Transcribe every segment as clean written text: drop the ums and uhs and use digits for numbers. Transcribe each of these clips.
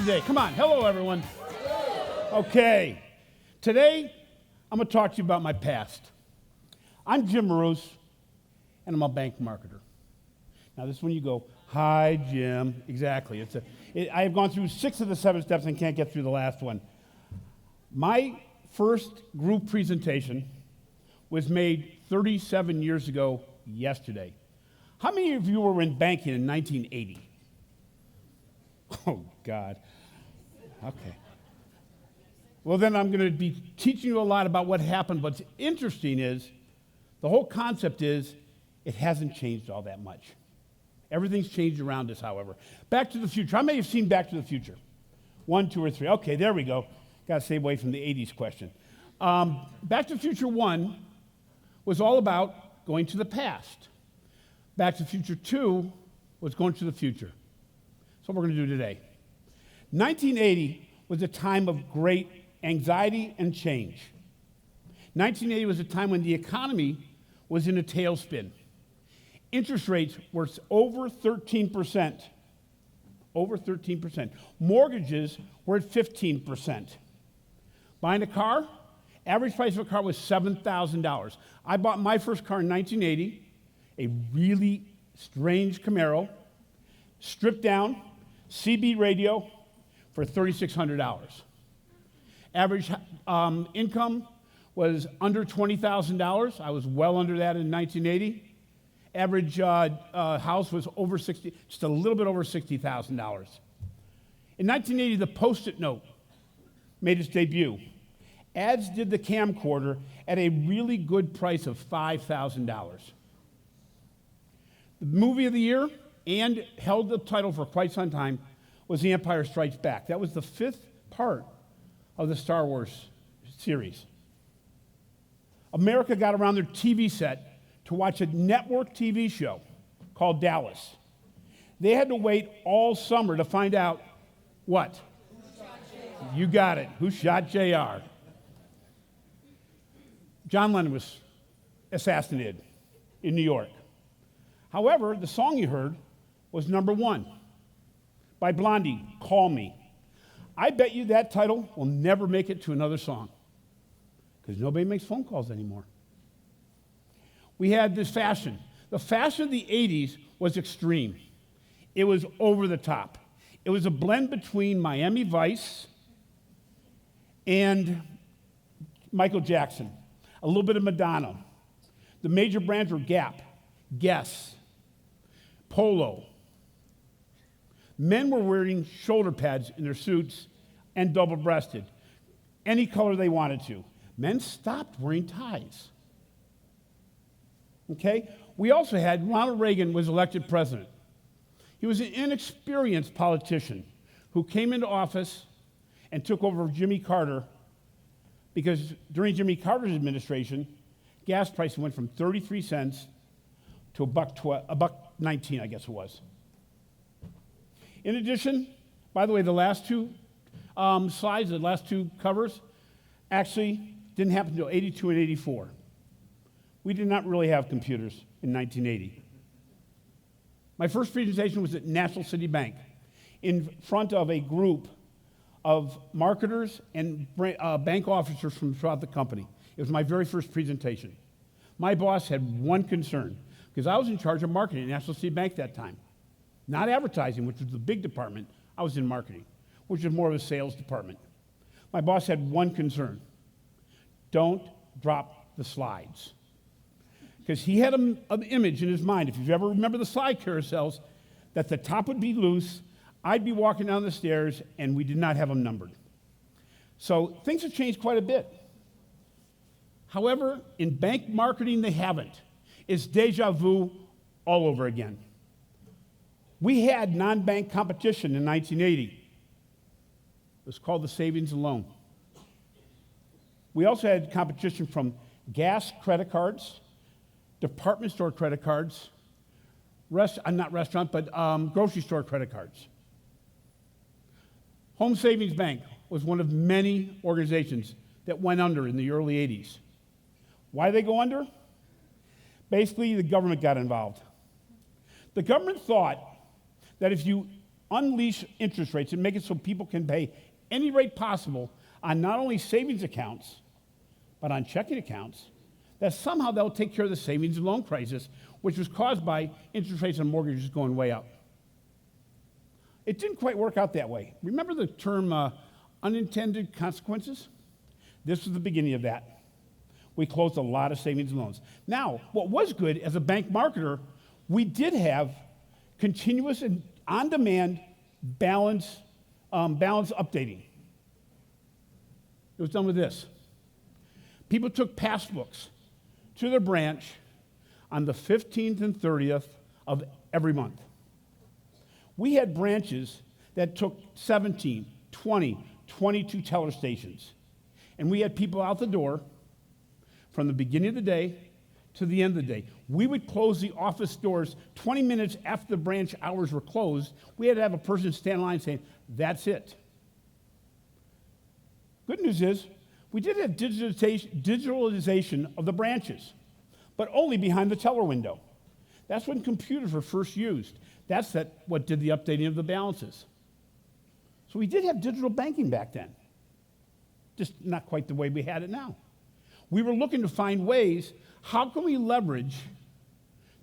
today? Come on. Hello, everyone. Okay. Today, I'm going to talk to you about my past. I'm Jim Marous, and I'm a bank marketer. Now, this is when you go, hi, Jim. Exactly. I have gone through 6 of the 7 steps and can't get through the last one. My first group presentation was made 37 years ago yesterday. How many of you were in banking in 1980? Oh, God. Okay. Well, then I'm going to be teaching you a lot about what happened. What's interesting is, the whole concept is, it hasn't changed all that much. Everything's changed around us, however. Back to the Future. How many have seen Back to the Future? 1, 2, or 3. Okay, there we go. Got to stay away from the 80s question. Back to the Future 1 was all about going to the past. Back to the Future 2 was going to the future. That's what we're going to do today. 1980 was a time of great anxiety and change. 1980 was a time when the economy was in a tailspin. Interest rates were over 13%. Over 13%. Mortgages were at 15%. Buying a car, average price of a car was $7,000. I bought my first car in 1980, a really strange Camaro, stripped down, CB radio for $3,600. Average income was under $20,000. I was well under that in 1980. Average house was over 60, just a little bit over $60,000. In 1980, the Post-it note made its debut. Ads did the camcorder at a really good price of $5,000. The movie of the year, and held the title for quite some time, was The Empire Strikes Back. That was the 5th part of the Star Wars series. America got around their TV set to watch a network TV show called Dallas. They had to wait all summer to find out what? Who shot JR? You got it. Who shot JR? John Lennon was assassinated in New York. However, the song you heard was number 1 by Blondie, Call Me. I bet you that title will never make it to another song because nobody makes phone calls anymore. We had this fashion. The fashion of the 80s was extreme. It was over the top. It was a blend between Miami Vice and Michael Jackson, a little bit of Madonna. The major brands were Gap, Guess, Polo. Men were wearing shoulder pads in their suits and double-breasted, any color they wanted to. Men stopped wearing ties. Okay? We also had Ronald Reagan was elected president. He was an inexperienced politician who came into office and took over Jimmy Carter because during Jimmy Carter's administration, gas prices went from 33 cents to $1.19, I guess it was. In addition, by the way, the last 2 slides, the last 2 covers, actually didn't happen until 82 and 84. We did not really have computers in 1980. My first presentation was at National City Bank in front of a group of marketers and bank officers from throughout the company. It was my very first presentation. My boss had one concern, because I was in charge of marketing at National City Bank that time. Not advertising, which was the big department. I was in marketing, which was more of a sales department. My boss had one concern. Don't drop the slides. Because he had an image in his mind, if you ever remember the slide carousels, that the top would be loose, I'd be walking down the stairs, and we did not have them numbered. So things have changed quite a bit. However, in bank marketing, they haven't. It's deja vu all over again. We had non-bank competition in 1980. It was called the savings and loan. We also had competition from gas credit cards, department store credit cards, not restaurant, but grocery store credit cards. Home Savings Bank was one of many organizations that went under in the early 80s. Why did they go under? Basically, the government got involved. The government thought that if you unleash interest rates and make it so people can pay any rate possible on not only savings accounts, but on checking accounts, that somehow they'll take care of the savings and loan crisis, which was caused by interest rates on mortgages going way up. It didn't quite work out that way. Remember the term unintended consequences? This was the beginning of that. We closed a lot of savings and loans. Now, what was good as a bank marketer, we did have continuous and on-demand balance updating. It was done with this. People took passbooks to their branch on the 15th and 30th of every month. We had branches that took 17, 20, 22 teller stations. And we had people out the door from the beginning of the day to the end of the day. We would close the office doors 20 minutes after the branch hours were closed. We had to have a person stand in line saying, "That's it." Good news is, we did have digitalization of the branches, but only behind the teller window. That's when computers were first used. That's what did the updating of the balances. So we did have digital banking back then, just not quite the way we had it now. We were looking to find ways, how can we leverage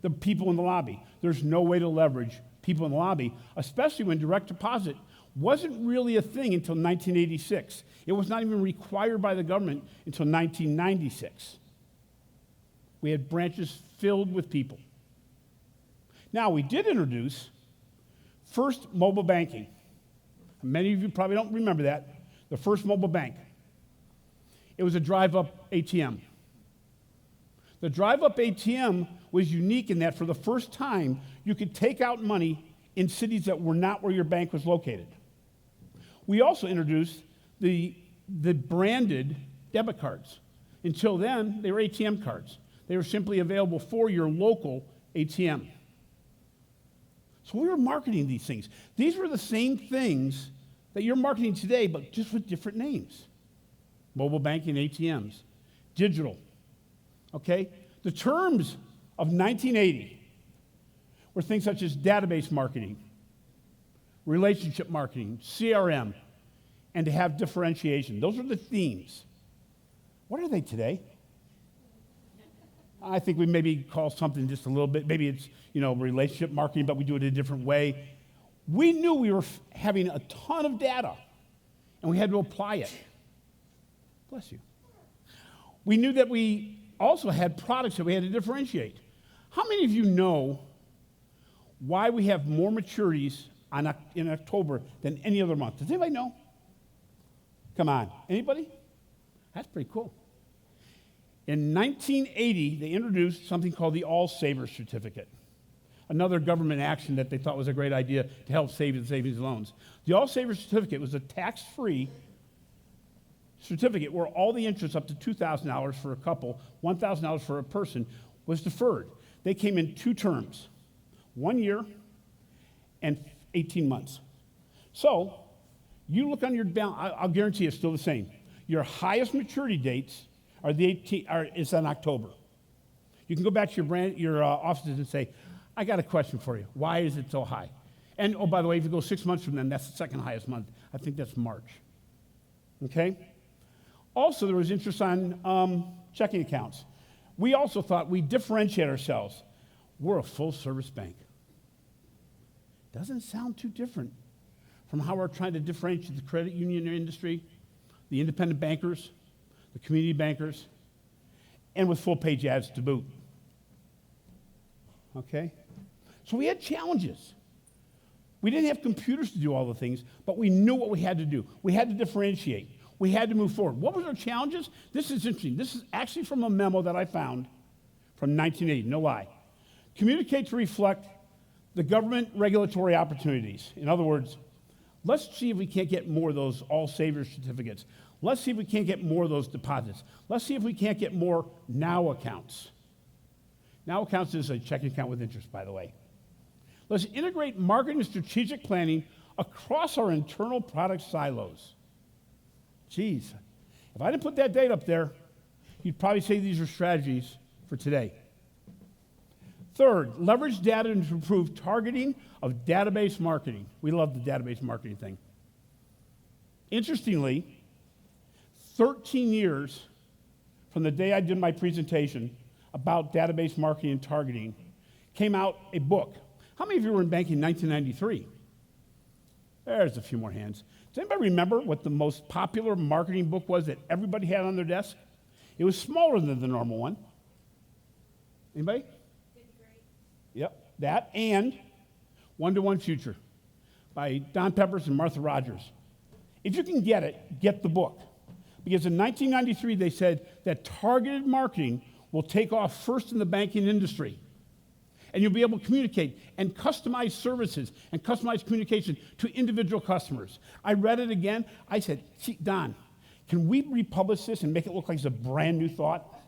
the people in the lobby? There's no way to leverage people in the lobby, especially when direct deposit wasn't really a thing until 1986. It was not even required by the government until 1996. We had branches filled with people. Now, we did introduce first mobile banking. Many of you probably don't remember that, the first mobile bank. It was a drive-up ATM. The drive-up ATM was unique in that for the first time, you could take out money in cities that were not where your bank was located. We also introduced the branded debit cards. Until then, they were ATM cards. They were simply available for your local ATM. So we were marketing these things. These were the same things that you're marketing today, but just with different names. Mobile banking, ATMs, digital, okay? The terms of 1980 were things such as database marketing, relationship marketing, CRM, and to have differentiation. Those are the themes. What are they today? I think we maybe call something just a little bit, maybe it's, relationship marketing, but we do it in a different way. We knew we were having a ton of data, and we had to apply it. Bless you. We knew that we also had products that we had to differentiate. How many of you know why we have more maturities in October than any other month? Does anybody know? Come on. Anybody? That's pretty cool. In 1980, they introduced something called the All Savers Certificate, another government action that they thought was a great idea to help save in savings loans. The All Savers Certificate was a tax-free certificate where all the interest up to $2,000 for a couple, $1,000 for a person, was deferred. They came in two terms, 1 year and 18 months. So you look on your balance, I'll guarantee it's still the same. Your highest maturity dates is in October. You can go back to your offices and say, I got a question for you. Why is it so high? And, oh, by the way, if you go 6 months from then, that's the second highest month. I think that's March. Okay? Also, there was interest on checking accounts. We also thought we'd differentiate ourselves. We're a full-service bank. Doesn't sound too different from how we're trying to differentiate the credit union industry, the independent bankers, the community bankers, and with full-page ads to boot. Okay? So we had challenges. We didn't have computers to do all the things, but we knew what we had to do. We had to differentiate. We had to move forward. What were our challenges? This is interesting. This is actually from a memo that I found from 1980, no lie. Communicate to reflect the government regulatory opportunities. In other words, let's see if we can't get more of those All Savers certificates. Let's see if we can't get more of those deposits. Let's see if we can't get more Now accounts. Now accounts is a checking account with interest, by the way. Let's integrate marketing and strategic planning across our internal product silos. Geez, if I didn't put that date up there, you'd probably say these are strategies for today. Third, leverage data to improve targeting of database marketing. We love the database marketing thing. Interestingly, 13 years from the day I did my presentation about database marketing and targeting, came out a book. How many of you were in banking in 1993? There's a few more hands. Does anybody remember what the most popular marketing book was that everybody had on their desk? It was smaller than the normal one. Anybody? Yep, that and One-to-One Future by Don Peppers and Martha Rogers. If you can get it, get the book. Because in 1993, they said that targeted marketing will take off first in the banking industry. And you'll be able to communicate and customize services and customize communication to individual customers. I read it again. I said, "See, Don, can we republish this and make it look like it's a brand new thought?"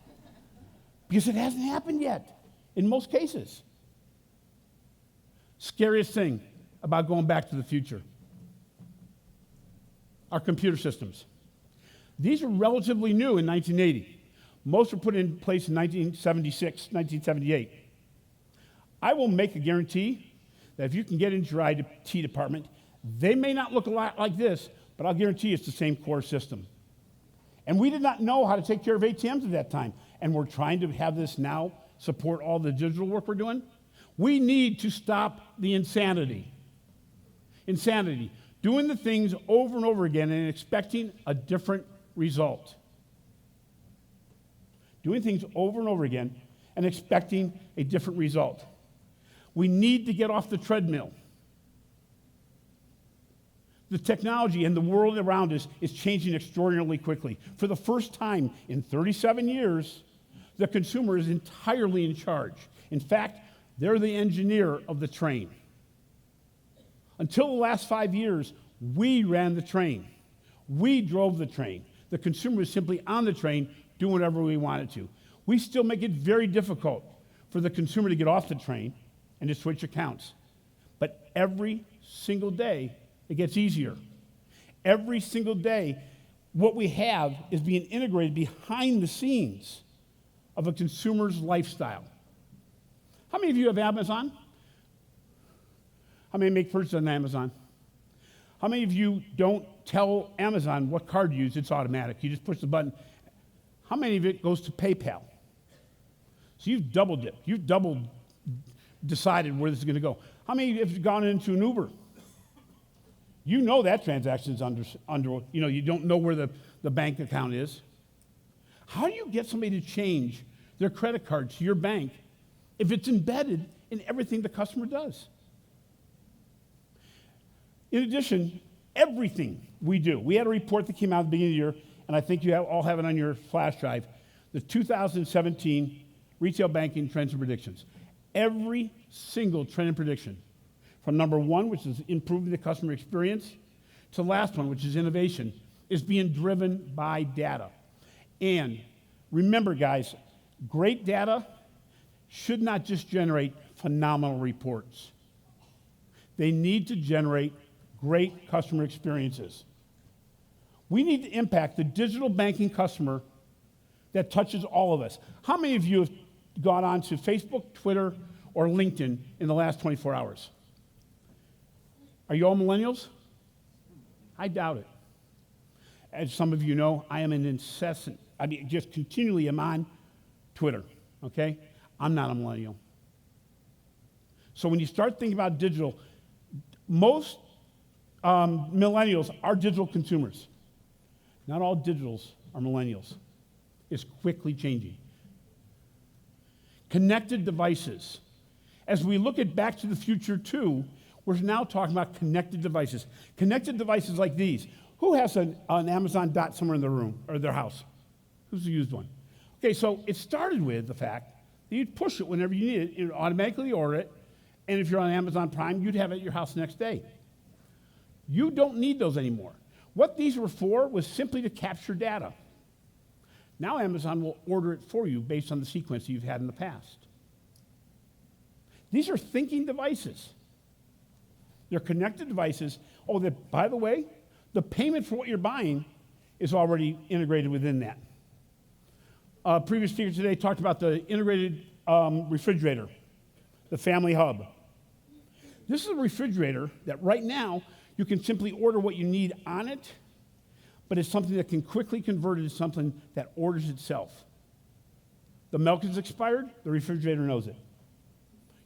Because it hasn't happened yet in most cases. Scariest thing about going back to the future: our computer systems. These were relatively new in 1980. Most were put in place in 1976, 1978. I will make a guarantee that if you can get into your IT department, they may not look a lot like this, but I'll guarantee it's the same core system. And we did not know how to take care of ATMs at that time, and we're trying to have this now support all the digital work we're doing. We need to stop the insanity. Insanity. Doing the things over and over again and expecting a different result. Doing things over and over again and expecting a different result. We need to get off the treadmill. The technology and the world around us is changing extraordinarily quickly. For the first time in 37 years, the consumer is entirely in charge. In fact, they're the engineer of the train. Until the last 5 years, we ran the train. We drove the train. The consumer is simply on the train, doing whatever we wanted to. We still make it very difficult for the consumer to get off the train and to switch accounts. But every single day, it gets easier. Every single day, what we have is being integrated behind the scenes of a consumer's lifestyle. How many of you have Amazon? How many make purchases on Amazon? How many of you don't tell Amazon what card to use? It's automatic. You just push the button. How many of it goes to PayPal? So you've double dipped. You've double decided where this is going to go. How many have gone into an Uber? You know that transaction's under you don't know where the bank account is. How do you get somebody to change their credit card to your bank if it's embedded in everything the customer does? In addition, everything we do, we had a report that came out at the beginning of the year, and I think you all have it on your flash drive, the 2017 Retail Banking Trends and Predictions. Every single trend and prediction, from number one, which is improving the customer experience, to the last one, which is innovation, is being driven by data. And remember, guys, great data should not just generate phenomenal reports. They need to generate great customer experiences. We need to impact the digital banking customer that touches all of us. How many of you have gone on to Facebook, Twitter, or LinkedIn in the last 24 hours? Are you all millennials? I doubt it. As some of you know, I am just continually am on Twitter, okay? I'm not a millennial. So when you start thinking about digital, most millennials are digital consumers. Not all digitals are millennials. It's quickly changing. Connected devices. As we look at Back to the Future 2, we're now talking about connected devices. Connected devices like these. Who has an Amazon Dot somewhere in their room or their house? Who's used one? Okay, so it started with the fact that you'd push it whenever you need it. You'd automatically order it, and if you're on Amazon Prime, you'd have it at your house the next day. You don't need those anymore. What these were for was simply to capture data. Now Amazon will order it for you based on the sequence you've had in the past. These are thinking devices. They're connected devices. Oh, that, by the way, the payment for what you're buying is already integrated within that. Previous speaker today talked about the integrated refrigerator. the family hub. This is a refrigerator that right now you can simply order what you need on it, but it's something that can quickly convert into something that orders itself. The milk is expired, the refrigerator knows it.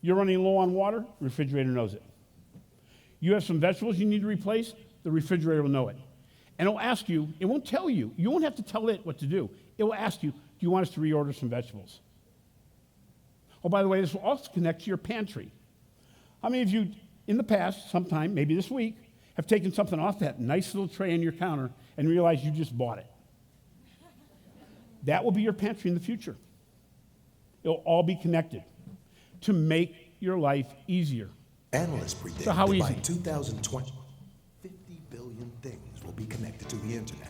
You're running low on water, the refrigerator knows it. You have some vegetables you need to replace, the refrigerator will know it. And it'll ask you, it won't tell you, you won't have to tell it what to do. It will ask you, do you want us to reorder some vegetables? Oh, by the way, this will also connect to your pantry. How many of you in the past, sometime, maybe this week, have taken something off that nice little tray on your counter and realized you just bought it? That will be your pantry in the future. It'll all be connected to make your life easier. Analysts predict So how that easy? by 2020, 50 billion things will be connected to the internet,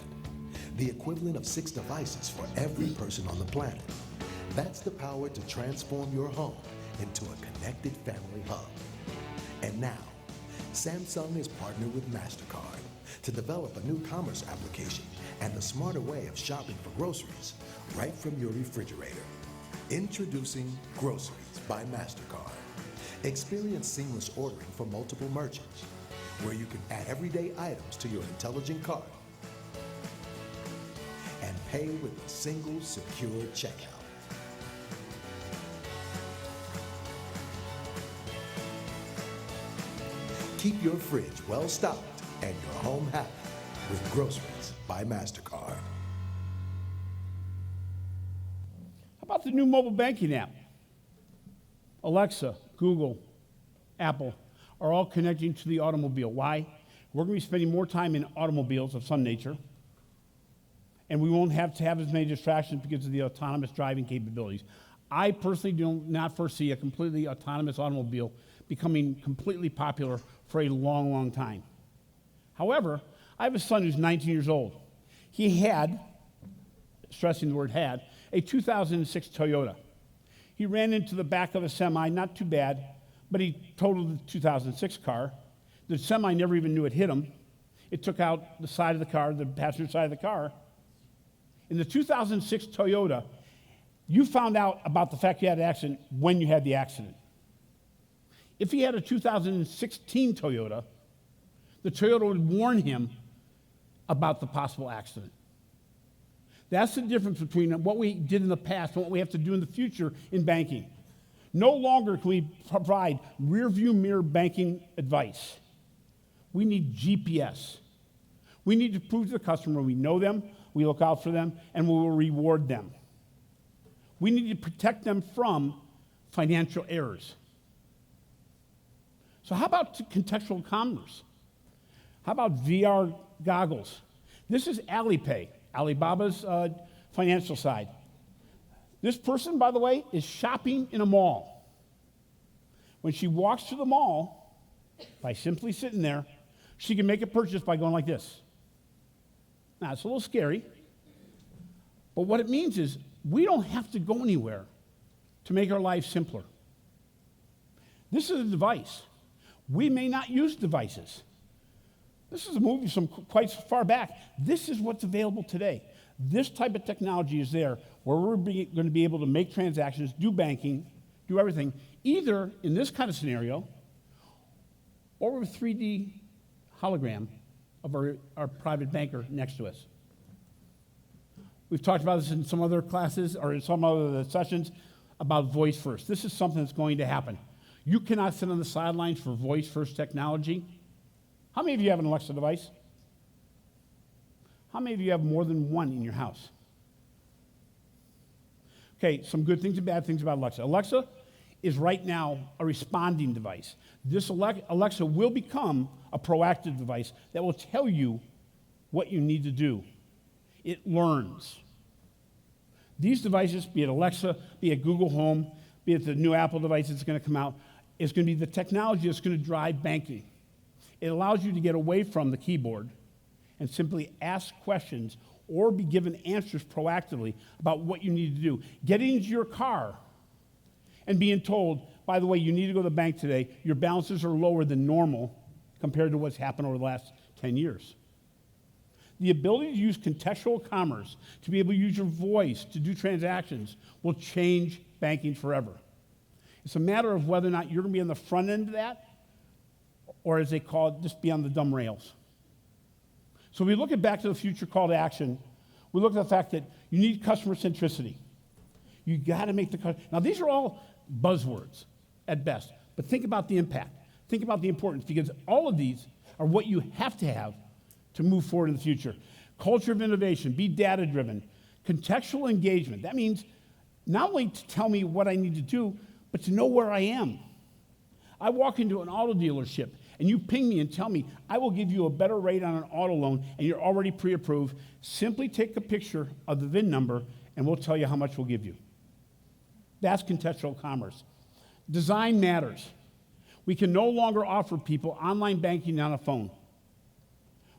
the equivalent of 6 devices for every person on the planet. That's the power to transform your home into a connected family hub. And now, Samsung is partnered with MasterCard to develop a new commerce application and a smarter way of shopping for groceries right from your refrigerator. Introducing Groceries by MasterCard. Experience seamless ordering for multiple merchants, where you can add everyday items to your intelligent cart and pay with a single secure checkout. Keep your fridge well stocked and your home happy with Groceries by MasterCard. How about the new mobile banking app? Alexa, Google, Apple are all connecting to the automobile. Why? We're going to be spending more time in automobiles of some nature, and we won't have to have as many distractions because of the autonomous driving capabilities. I personally do not foresee a completely autonomous automobile becoming completely popular for a long, long time. However, I have a son who's 19 years old. He had, stressing the word had, a 2006 Toyota. He ran into the back of a semi, not too bad, but he totaled the 2006 car. The semi never even knew it hit him. It took out the side of the car, the passenger side of the car. In the 2006 Toyota, you found out about the fact you had an accident when you had the accident. If he had a 2016 Toyota, the Toyota would warn him about the possible accident. That's the difference between what we did in the past and what we have to do in the future in banking. No longer can we provide rear-view mirror banking advice. We need GPS. We need to prove to the customer we know them, we look out for them, and we will reward them. We need to protect them from financial errors. So how about contextual commerce? How about VR goggles? This is Alipay, Alibaba's financial side. This person, by the way, is shopping in a mall. When she walks to the mall, by simply sitting there, she can make a purchase by going like this. Now, it's a little scary, but what it means is we don't have to go anywhere to make our lives simpler. This is a device. We may not use devices. This is a movie from quite far back. This is what's available today. This type of technology is there where we're going to be able to make transactions, do banking, do everything, either in this kind of scenario or with a 3D hologram of our private banker next to us. We've talked about this in some other classes or in some other sessions about voice first. This is something that's going to happen. You cannot sit on the sidelines for voice first technology. How many of you have an Alexa device? How many of you have more than one in your house? Okay, some good things and bad things about Alexa. Alexa is right now a responding device. This Alexa will become a proactive device that will tell you what you need to do. It learns. These devices, be it Alexa, be it Google Home, be it the new Apple device that's going to come out, is going to be the technology that's going to drive banking. It allows you to get away from the keyboard and simply ask questions or be given answers proactively about what you need to do. Getting into your car and being told, by the way, you need to go to the bank today. Your balances are lower than normal compared to what's happened over the last 10 years. The ability to use contextual commerce, to be able to use your voice to do transactions, will change banking forever. It's a matter of whether or not you're going to be on the front end of that, or as they call it, just be on the dumb rails. So we look at Back to the Future call to action. We look at the fact that you need customer centricity. You got to make the customer. Now, these are all buzzwords at best, but think about the impact. Think about the importance, because all of these are what you have to move forward in the future. Culture of innovation, be data-driven. Contextual engagement, that means not only to tell me what I need to do, but to know where I am. I walk into an auto dealership, and you ping me and tell me, I will give you a better rate on an auto loan, and you're already pre-approved. Simply take a picture of the VIN number, and we'll tell you how much we'll give you. That's contextual commerce. Design matters. We can no longer offer people online banking on a phone.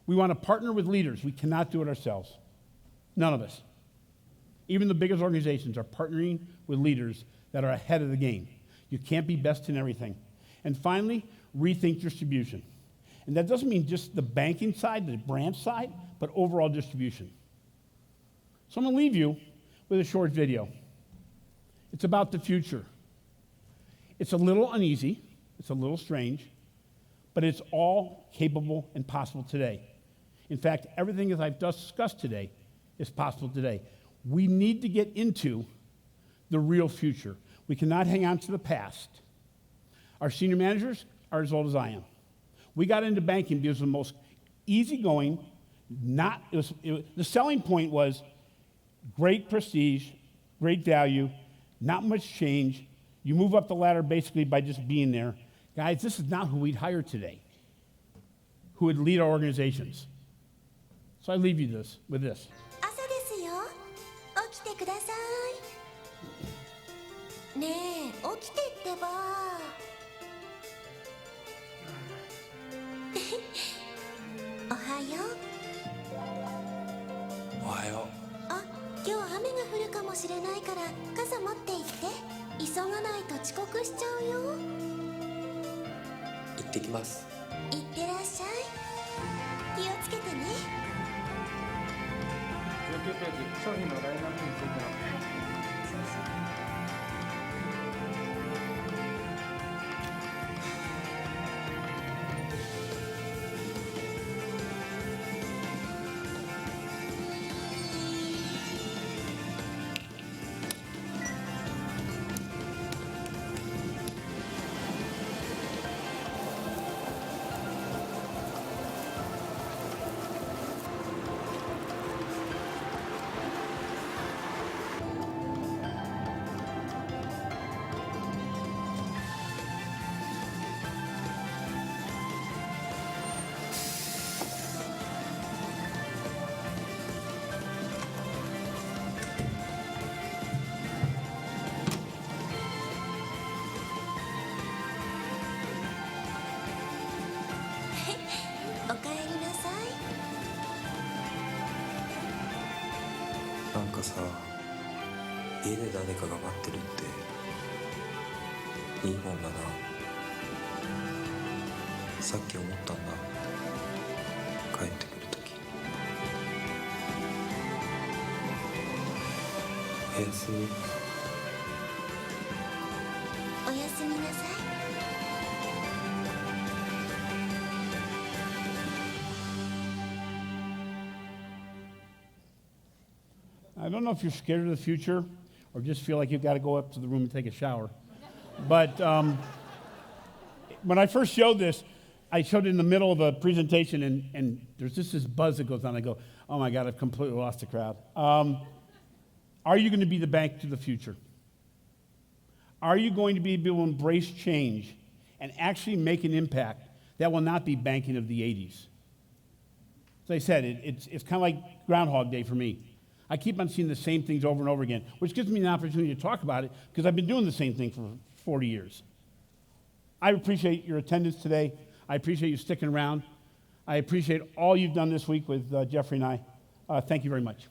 We want to partner with leaders. We cannot do it ourselves. None of us. Even the biggest organizations are partnering with leaders that are ahead of the game. You can't be best in everything. And finally, rethink distribution. And that doesn't mean just the banking side, the branch side, but overall distribution. So I'm going to leave you with a short video. It's about the future. It's a little uneasy, it's a little strange, but it's all capable and possible today. In fact, everything that I've discussed today is possible today. We need to get into the real future. We cannot hang on to the past. Our senior managers are as old as I am. We got into banking because it was the most easygoing, the selling point was great prestige, great value, not much change. You move up the ladder basically by just being there. Guys, this is not who we'd hire today, who would lead our organizations. So I leave you with this. 朝ですよ。起きてください。ねえ、起きてってば。おはよう。おはよあ、今日雨が降るかもしれないから傘持って行って。急がないと遅刻しちゃうよ。う。行ってきます。行ってらっしゃい。気をつけてね。19ページ、商品のラインナップについての。おかえりなさい。なんかさ、家で誰かが待ってるっていいもんだな。さっき思ったんだ。帰ってくるとき。おやすみ。おやすみなさい。I don't know if you're scared of the future or just feel like you've got to go up to the room and take a shower. But when I first showed this, I showed it in the middle of a presentation, and there's just this buzz that goes on. I go, oh my God, I've completely lost the crowd. Are you going to be the bank to the future? Are you going to be able to embrace change and actually make an impact that will not be banking of the 80s? As I said, it's kind of like Groundhog Day for me. I keep on seeing the same things over and over again, which gives me an opportunity to talk about it because I've been doing the same thing for 40 years. I appreciate your attendance today. I appreciate you sticking around. I appreciate all you've done this week with Jeffrey and I. Thank you very much.